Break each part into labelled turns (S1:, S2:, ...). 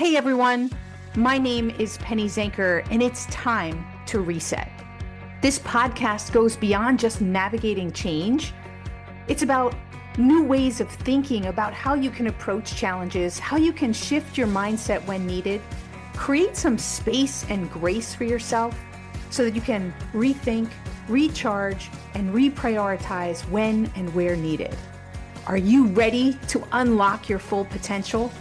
S1: Hey everyone, my name is Penny Zanker, and it's time to reset. This podcast goes beyond just navigating change. It's about new ways of thinking about how you can approach challenges, how you can shift your mindset when needed, create some space and grace for yourself so that you can rethink, recharge, and reprioritize when and where needed. Are you ready to unlock your full potential?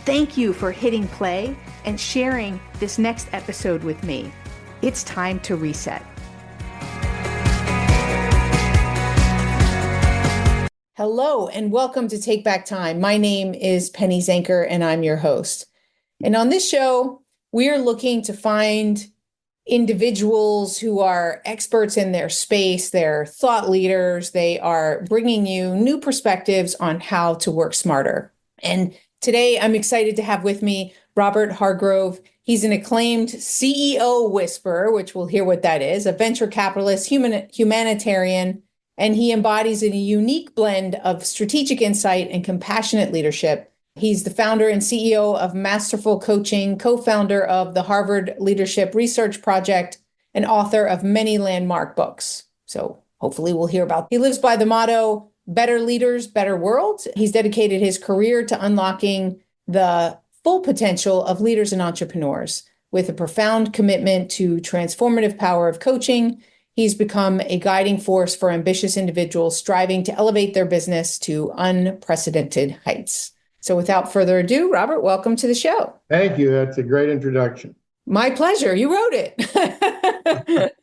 S1: Thank you for hitting play and sharing this next episode with me. It's time to reset. Hello, and welcome to Take Back Time. My name is Penny Zanker, and I'm your host. And on this show, we are looking to find individuals who are experts in their space, they're thought leaders, they are bringing you new perspectives on how to work smarter. And today, I'm excited to have with me Robert Hargrove. He's an acclaimed CEO whisperer, which we'll hear what that is, a venture capitalist, humanitarian, and he embodies a unique blend of strategic insight and compassionate leadership. He's the founder and CEO of Masterful Coaching, co-founder of the Harvard Leadership Research Project, and author of many landmark books. So hopefully we'll hear about. He lives by the motto, better leaders, better world. He's dedicated his career to unlocking the full potential of leaders and entrepreneurs with a profound commitment to transformative power of coaching. He's become a guiding force for ambitious individuals striving to elevate their business to unprecedented heights. So without further ado, Robert, welcome to the show.
S2: Thank you. That's a great introduction.
S1: My pleasure. You wrote it.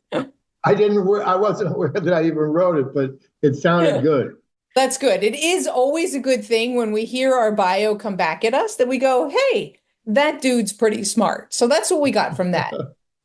S2: I wasn't aware that I even wrote it, but it sounded good.
S1: That's good. It is always a good thing when we hear our bio come back at us that we go, hey, that dude's pretty smart. So that's what we got from that.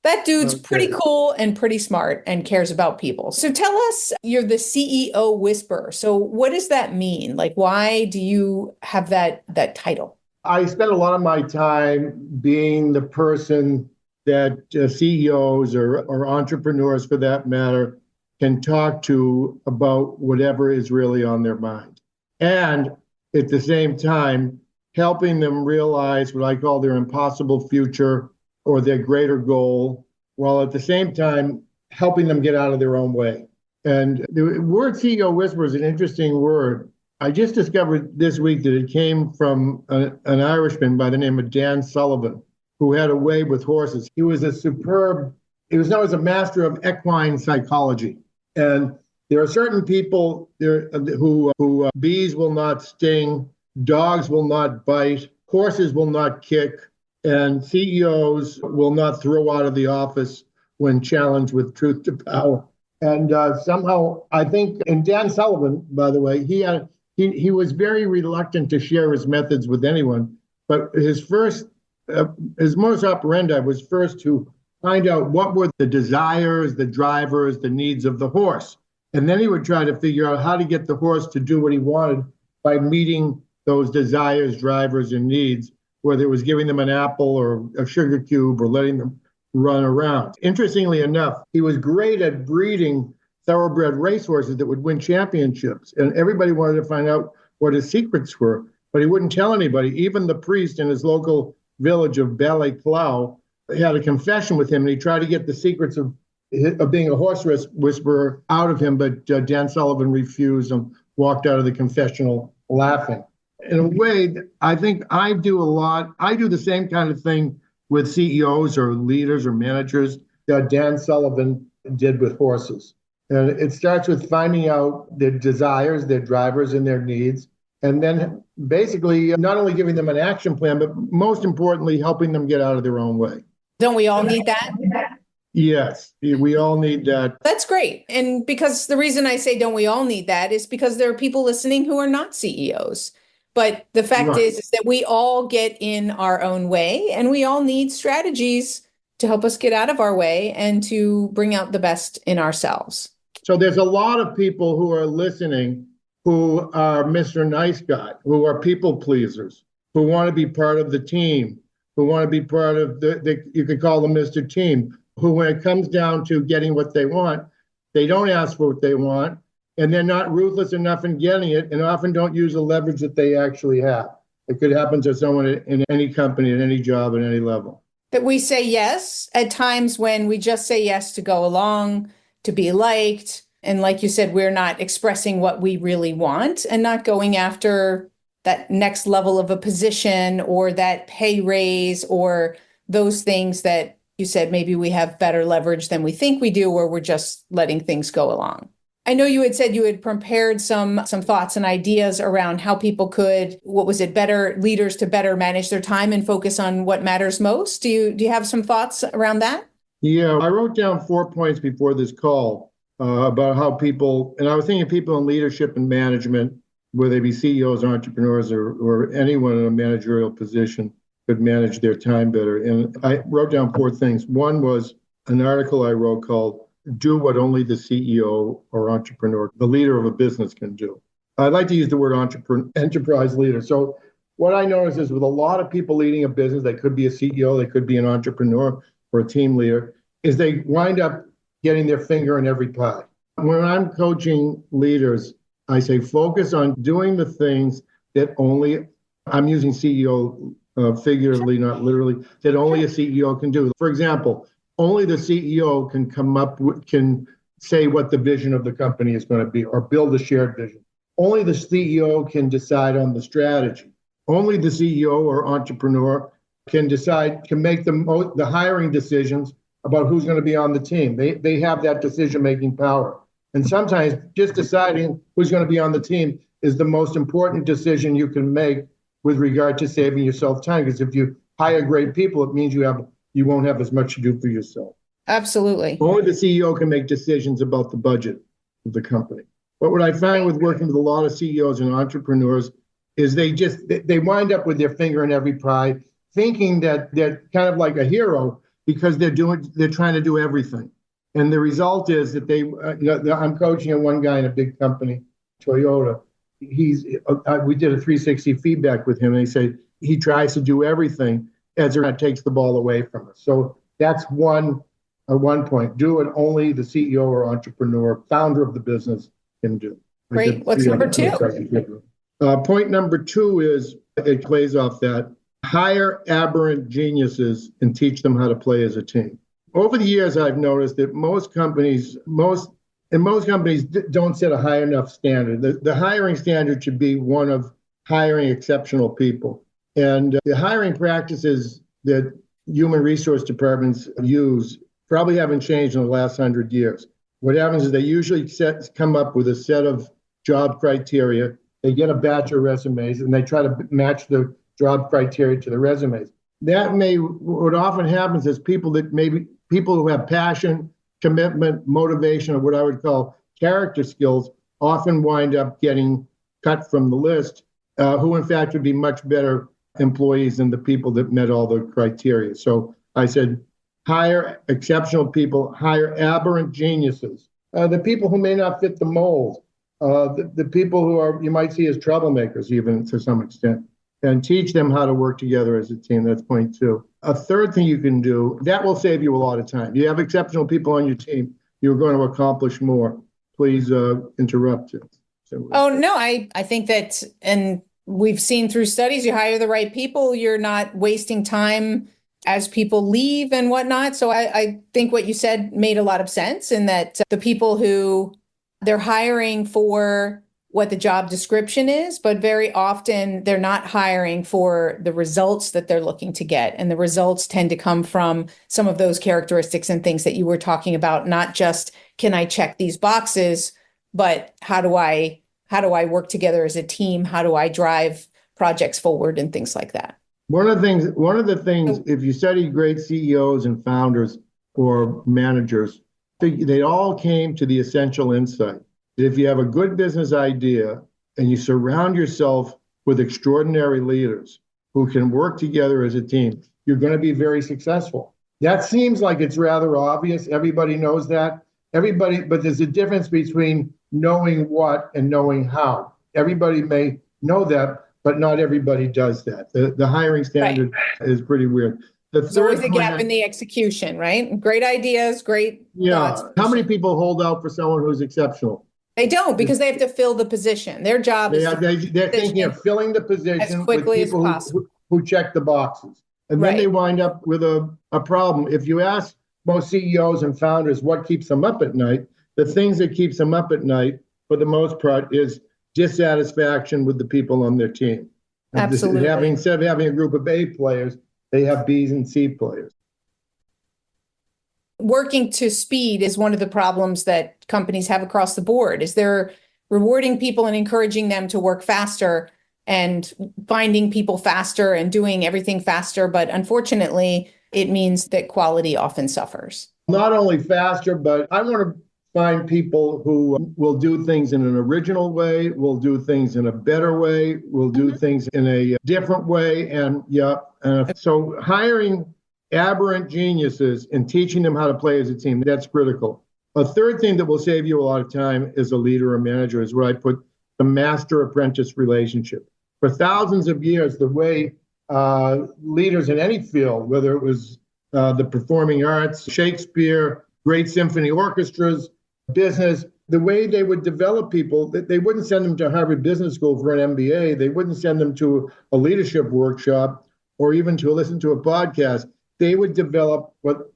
S1: That dude's pretty cool and pretty smart and cares about people. So tell us, you're the CEO whisperer. So what does that mean? Like, why do you have that title?
S2: I spend a lot of my time being the person that CEOs or entrepreneurs, for that matter, can talk to about whatever is really on their mind. And at the same time, helping them realize what I call their impossible future or their greater goal, while at the same time helping them get out of their own way. And the word CEO whisperer is an interesting word. I just discovered this week that it came from an Irishman by the name of Dan Sullivan, who had a way with horses. He was known as a master of equine psychology. And there are certain people there who bees will not sting, dogs will not bite, horses will not kick, and CEOs will not throw out of the office when challenged with truth to power. And somehow, I think, and Dan Sullivan, by the way, he was very reluctant to share his methods with anyone. But his modus operandi was first to find out what were the desires, the drivers, the needs of the horse. And then he would try to figure out how to get the horse to do what he wanted by meeting those desires, drivers, and needs, whether it was giving them an apple or a sugar cube or letting them run around. Interestingly enough, he was great at breeding thoroughbred racehorses that would win championships. And everybody wanted to find out what his secrets were, but he wouldn't tell anybody. Even the priest in his local village of Ballyclough had a confession with him, and he tried to get the secrets of being a horse whisperer out of him, but Dan Sullivan refused and walked out of the confessional laughing. In a way, I think I do the same kind of thing with CEOs or leaders or managers that Dan Sullivan did with horses. And it starts with finding out their desires, their drivers, and their needs, and then basically not only giving them an action plan, but most importantly, helping them get out of their own way.
S1: Don't we all need that?
S2: Yes, we all need that.
S1: That's great. And because the reason I say don't we all need that is because there are people listening who are not CEOs. But the fact is that we all get in our own way, and we all need strategies to help us get out of our way and to bring out the best in ourselves.
S2: So there's a lot of people who are listening who are Mr. Nice Guy, who are people pleasers, who want to be part of the team, who want to be part of you could call them Mr. Team, who when it comes down to getting what they want, they don't ask for what they want. And they're not ruthless enough in getting it, and often don't use the leverage that they actually have. It could happen to someone in any company, at any job, at any level.
S1: That we say yes at times when we just say yes to go along, to be liked. And like you said, we're not expressing what we really want and not going after that next level of a position or that pay raise or those things that you said maybe we have better leverage than we think we do, or we're just letting things go along. I know you had said you had prepared some thoughts and ideas around how people could, what was it, better leaders to better manage their time and focus on what matters most. Do you have some thoughts around that?
S2: Yeah, I wrote down 4 points before this call about how people, and I was thinking people in leadership and management, whether they be CEOs, entrepreneurs, or anyone in a managerial position, could manage their time better. And I wrote down 4 things. One was an article I wrote called "Do What Only the CEO or Entrepreneur, the Leader of a Business, Can Do." I like to use the word enterprise leader. So what I notice is with a lot of people leading a business, they could be a CEO, they could be an entrepreneur or a team leader, is they wind up getting their finger in every pie. When I'm coaching leaders, I say focus on doing the things that only, I'm using CEO figuratively, not literally, that only a CEO can do. For example, only the CEO can come up with, can say what the vision of the company is going to be or build a shared vision. Only the CEO can decide on the strategy. Only the CEO or entrepreneur can decide, can make the hiring decisions about who's going to be on the team. They have that decision-making power. And sometimes just deciding who's going to be on the team is the most important decision you can make with regard to saving yourself time. Because if you hire great people, it means you won't have as much to do for yourself.
S1: Absolutely.
S2: Only the CEO can make decisions about the budget of the company. But what I find with working with a lot of CEOs and entrepreneurs is they wind up with their finger in every pie, thinking that they're kind of like a hero because they're trying to do everything. And the result is that I'm coaching one guy in a big company, Toyota. We did a 360 feedback with him, and he tries to do everything as it takes the ball away from us. So that's one point. Do what only the CEO or entrepreneur, founder of the business can do.
S1: Great. What's number 2?
S2: Point number 2 is, it plays off that, hire aberrant geniuses and teach them how to play as a team. Over the years, I've noticed that most companies don't set a high enough standard. The hiring standard should be one of hiring exceptional people. And the hiring practices that human resource departments use probably haven't changed in the last 100 years. What happens is they usually come up with a set of job criteria. They get a batch of resumes and they try to match the job criteria to the resumes. What often happens is people who have passion, commitment, motivation, or what I would call character skills often wind up getting cut from the list, who in fact would be much better employees than the people that met all the criteria. So I said, hire exceptional people, hire aberrant geniuses, the people who may not fit the mold, the people who you might see as troublemakers even to some extent, and teach them how to work together as a team. That's point 2. A third thing you can do, that will save you a lot of time. You have exceptional people on your team, you're going to accomplish more. Please interrupt.
S1: Oh, no, I think that, and we've seen through studies, you hire the right people, you're not wasting time as people leave and whatnot. So I think what you said made a lot of sense, in that the people who they're hiring for what the job description is, but very often they're not hiring for the results that they're looking to get. And the results tend to come from some of those characteristics and things that you were talking about, not just, can I check these boxes, but how do I work together as a team? How do I drive projects forward and things like that?
S2: One of the things, if you study great CEOs and founders or managers, they all came to the essential insight that if you have a good business idea and you surround yourself with extraordinary leaders who can work together as a team, you're going to be very successful. That seems like it's rather obvious. Everybody knows that. But there's a difference between knowing what and knowing how. Everybody may know that, but not everybody does that. The hiring standard is pretty weird.
S1: There's always a gap in the execution, right? Great ideas, great thoughts.
S2: How many people hold out for someone who's exceptional?
S1: They don't, because they have to fill the position. Their job is
S2: They're thinking of filling the
S1: as
S2: position with
S1: quickly as
S2: people
S1: possible.
S2: who check the boxes. And then they
S1: Right.
S2: wind up with a problem. If you ask most CEOs and founders what keeps them up at night, the things that keeps them up at night, for the most part, is dissatisfaction with the people on their team.
S1: Absolutely.
S2: Instead of having a group of A players, they have Bs and C players.
S1: Working to speed is one of the problems that companies have across the board. Is they're rewarding people and encouraging them to work faster and finding people faster and doing everything faster. But unfortunately, it means that quality often suffers.
S2: Not only faster, but I want to find people who will do things in an original way, will do things in a better way, will do things in a different way. And so hiring aberrant geniuses and teaching them how to play as a team, that's critical. A third thing that will save you a lot of time as a leader or manager is where I put the master-apprentice relationship. For thousands of years, the way leaders in any field, whether it was the performing arts, Shakespeare, great symphony orchestras, business, the way they would develop people, they wouldn't send them to Harvard Business School for an MBA. They wouldn't send them to a leadership workshop or even to listen to a podcast. They would develop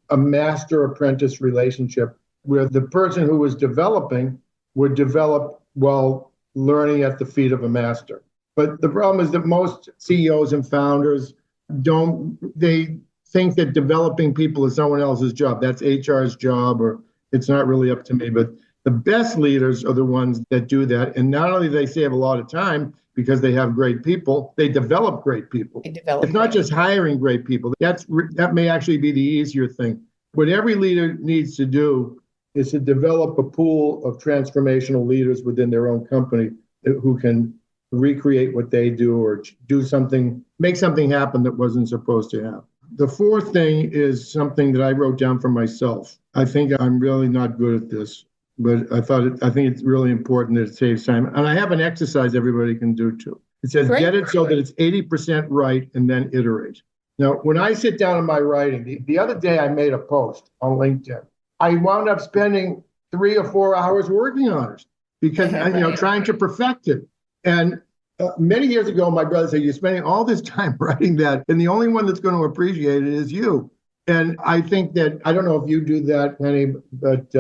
S2: a master-apprentice relationship where the person who was developing would develop while learning at the feet of a master. But the problem is that most CEOs and founders they think that developing people is someone else's job. That's HR's job, or it's not really up to me. But the best leaders are the ones that do that. And not only do they save a lot of time because they have great people, they develop great people. It's not just hiring great people. That may actually be the easier thing. What every leader needs to do is to develop a pool of transformational leaders within their own company who can recreate what they do or make something happen that wasn't supposed to happen. The fourth thing is something that I wrote down for myself. I think I'm really not good at this, but I think it's really important that it saves time. And I have an exercise everybody can do too. It says, get it so that it's 80% right and then iterate. Now, when I sit down in my writing, the other day I made a post on LinkedIn. I wound up spending 3 or 4 hours working on it because, trying to perfect it. And many years ago, my brother said, you're spending all this time writing that, and the only one that's going to appreciate it is you. And I think that, I don't know if you do that, Penny, but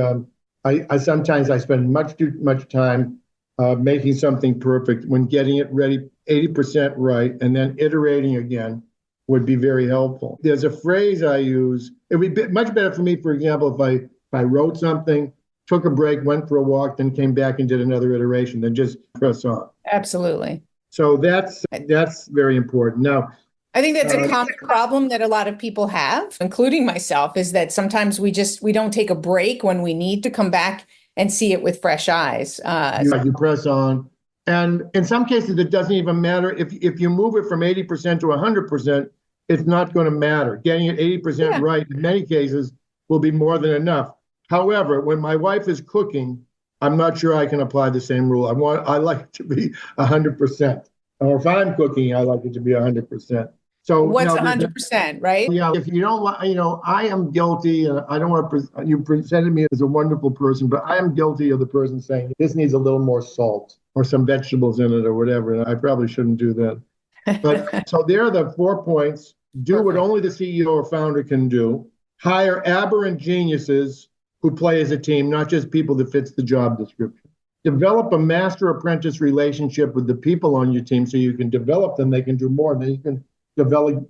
S2: I sometimes spend much too much time making something perfect when getting it ready 80% right and then iterating again would be very helpful. There's a phrase I use. It would be much better for me, for example, if I wrote something, took a break, went for a walk, then came back and did another iteration, then just press on.
S1: Absolutely.
S2: So that's very important. Now,
S1: I think that's a common problem that a lot of people have, including myself, is that sometimes we don't take a break when we need to come back and see it with fresh eyes.
S2: You press on. And in some cases, it doesn't even matter. If you move it from 80% to 100%, it's not going to matter. Getting it 80% right in many cases will be more than enough. However, when my wife is cooking, I'm not sure I can apply the same rule. I like it to be 100%. Or if I'm cooking, I like it to be 100%. So
S1: what's 100%, right?
S2: Yeah, if you don't like, I am guilty, and I don't want to, you presented me as a wonderful person, but I am guilty of the person saying, this needs a little more salt or some vegetables in it or whatever, and I probably shouldn't do that. But so there are the 4 points. Do what only the CEO or founder can do. Hire aberrant geniuses who play as a team, not just people that fits the job description. Develop a master-apprentice relationship with the people on your team so you can develop them, they can do more, and then you can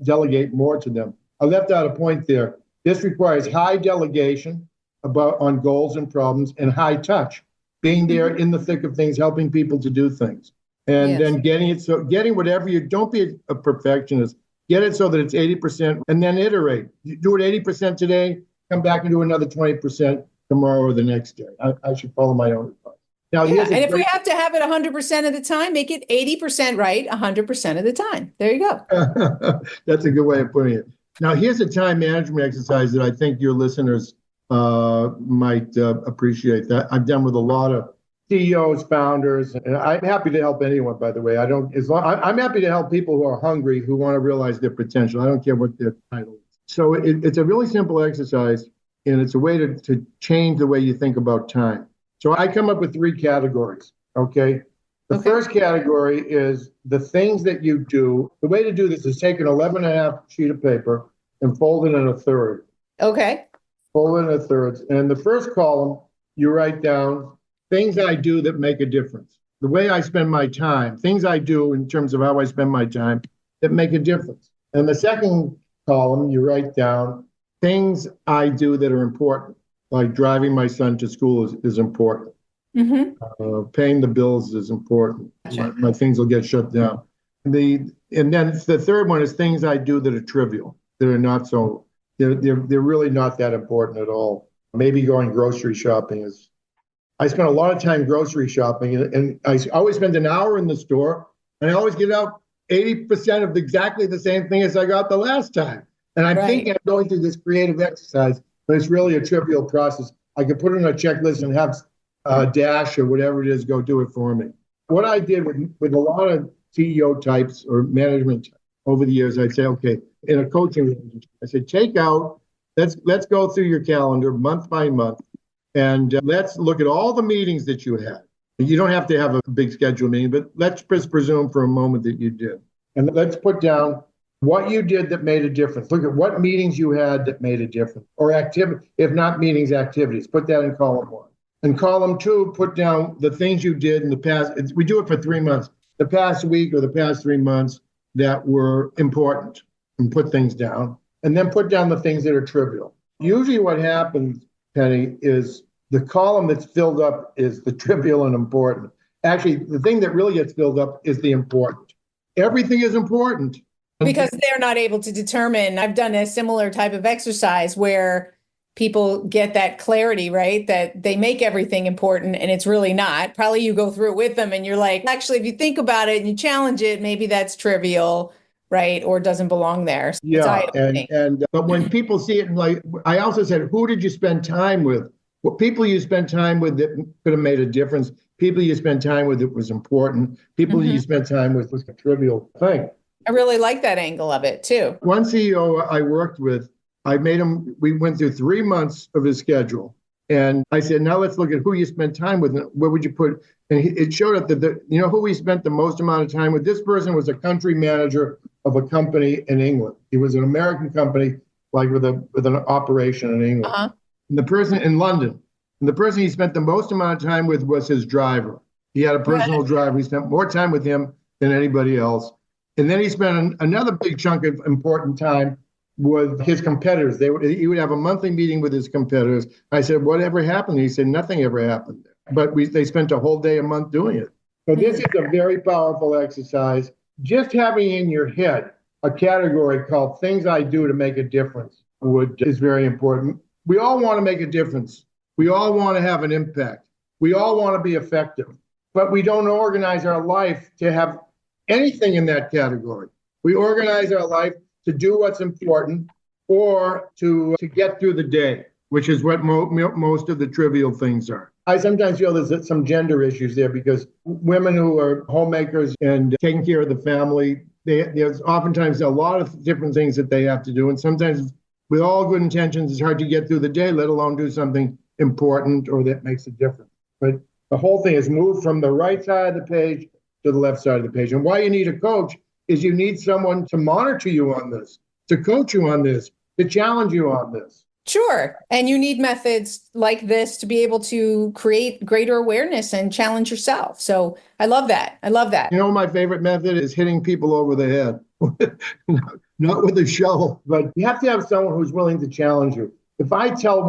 S2: delegate more to them. I left out a point there. This requires high delegation on goals and problems and high touch, being there in the thick of things, helping people to do things. And then getting whatever don't be a perfectionist. Get it so that it's 80% and then iterate. You do it 80% today, come back and do another 20% tomorrow or the next day. I should follow my own advice. Now,
S1: and if we have to have it 100% of the time, make it 80% right 100% of the time. There you go.
S2: That's a good way of putting it. Now, here's a time management exercise that I think your listeners might appreciate. That I've done with a lot of CEOs, founders, and I'm happy to help anyone, by the way. I'm happy to help people who are hungry, who want to realize their potential. I don't care what their title is. So it's a really simple exercise, and it's a way to change the way you think about time. So I come up with three categories, okay? The first category is the things that you do. The way to do this is take an 11 and a half sheet of paper and fold it in a third.
S1: Okay.
S2: Fold it in a third. And in the first column, you write down things I do that make a difference. The way I spend my time, things I do in terms of how I spend my time that make a difference. And the second column, you write down things I do that are important, like driving my son to school is important. Paying the bills is important.
S1: Gotcha.
S2: My things will get shut down. And then the third one is things I do that are trivial, that are not so, they're really not that important at all. Maybe going grocery shopping is, I spend a lot of time grocery shopping, and I always spend an hour in the store, and I always get out 80% of exactly the same thing as I got the last time. And I'm thinking I'm going through this creative exercise, but it's really a trivial process. I could put it on a checklist and have Dash or whatever it is go do it for me. What I did with a lot of CEO types or management over the years, I'd say, okay, in a coaching relationship, I said, take out, let's go through your calendar month by month, and let's look at all the meetings that you had. You don't have to have a big schedule meeting, but let's just presume for a moment that you did. And let's put down what you did that made a difference. Look at what meetings you had that made a difference, or activity, if not meetings, activities. Put that in column one. In column two, put down the things you did in the past. We do it for 3 months. The past week or the past 3 months that were important, and put things down. And then put down the things that are trivial. Usually what happens, Penny, is the column that's filled up is the trivial and important. Actually, the thing that really gets filled up is the important. Everything is important.
S1: Because they're not able to determine. I've done a similar type of exercise where people get that clarity, right? That they make everything important and it's really not. Probably you go through it with them and you're like, actually, if you think about it and you challenge it, maybe that's trivial, right? Or doesn't belong there. So
S2: yeah. But when people see it, like I also said, who did you spend time with? What people you spend time with that could have made a difference, people you spend time with that was important, people you spend time with was a trivial thing.
S1: I really like that angle of it too.
S2: One CEO I worked with, we went through 3 months of his schedule. And I said, now let's look at who you spent time with. And where would you put? And it showed up that, who he spent the most amount of time with? This person was a country manager of a company in England. He was an American company, like with an operation in England. And the person in London. And the person he spent the most amount of time with was his driver. He had a personal driver. He spent more time with him than anybody else. And then he spent another big chunk of important time with his competitors. He would have a monthly meeting with his competitors. I said, whatever happened? He said, nothing ever happened. But they spent a whole day a month doing it. So this is a very powerful exercise. Just having in your head a category called things I do to make a difference is very important. We all want to make a difference. We all want to have an impact. We all want to be effective. But we don't organize our life to have anything in that category. We organize our life to do what's important or to get through the day, which is what most of the trivial things are. I sometimes feel there's some gender issues there because women who are homemakers and taking care of the family, there's oftentimes a lot of different things that they have to do. And sometimes with all good intentions, it's hard to get through the day, let alone do something important or that makes a difference. But the whole thing is moved from the right side of the page to the left side of the page. And why you need a coach is you need someone to monitor you on this, to coach you on this, to challenge you on this.
S1: Sure. And you need methods like this to be able to create greater awareness and challenge yourself. So I love that. I love that.
S2: My favorite method is hitting people over the head. Not with a shovel, but you have to have someone who's willing to challenge you. If I tell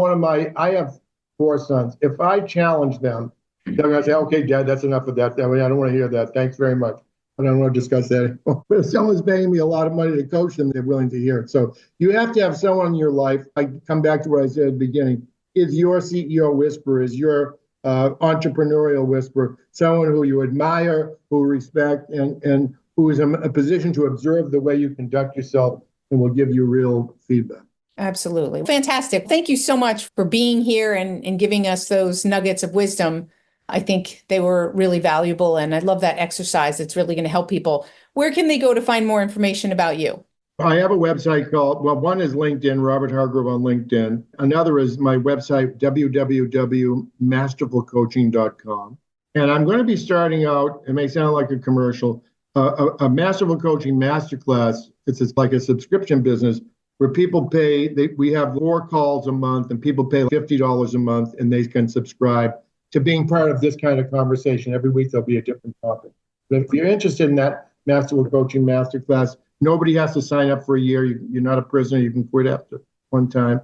S2: I have 4 sons, if I challenge them, they're going to say, okay, Dad, that's enough of that. I don't want to hear that. Thanks very much. I don't want to discuss that anymore. But if someone's paying me a lot of money to coach them, they're willing to hear it. So you have to have someone in your life. I come back to what I said at the beginning. Is your CEO whisperer, is your entrepreneurial whisperer, someone who you admire, who respect, and who is in a position to observe the way you conduct yourself and will give you real feedback.
S1: Absolutely. Fantastic. Thank you so much for being here and giving us those nuggets of wisdom. I think they were really valuable, and I love that exercise. It's really going to help people. Where can they go to find more information about you?
S2: I have a website called, well, one is LinkedIn, Robert Hargrove on LinkedIn. Another is my website, www.masterfulcoaching.com. And I'm going to be starting out, it may sound like a commercial, a Masterful Coaching Masterclass. It's like a subscription business where people pay, we have 4 calls a month and people pay $50 a month and they can subscribe to being part of this kind of conversation. Every week there'll be a different topic. But if you're interested in that Masterful Coaching Masterclass, nobody has to sign up for a year. You're not a prisoner. You can quit after one time.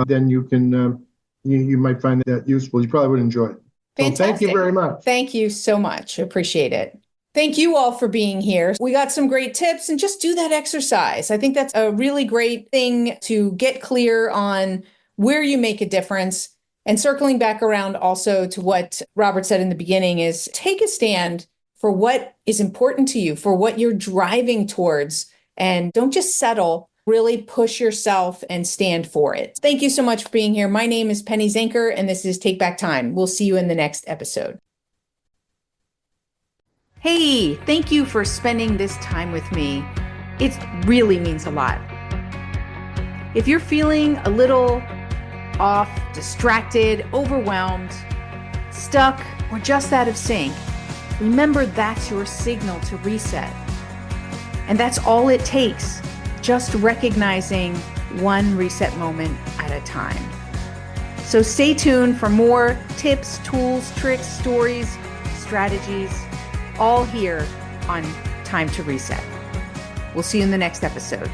S2: Then you can, you might find that useful. You probably would enjoy it.
S1: Fantastic.
S2: So thank you very much.
S1: Thank you so much. Appreciate it. Thank you all for being here. We got some great tips, and just do that exercise. I think that's a really great thing to get clear on where you make a difference. And circling back around also to what Robert said in the beginning is take a stand for what is important to you, for what you're driving towards, and don't just settle. Really push yourself and stand for it. Thank you so much for being here. My name is Penny Zenker, and this is Take Back Time. We'll see you in the next episode. Hey, thank you for spending this time with me. It really means a lot. If you're feeling a little off, distracted, overwhelmed, stuck, or just out of sync, remember that's your signal to reset. And that's all it takes, just recognizing one reset moment at a time. So stay tuned for more tips, tools, tricks, stories, strategies, all here on Time to Reset. We'll see you in the next episode.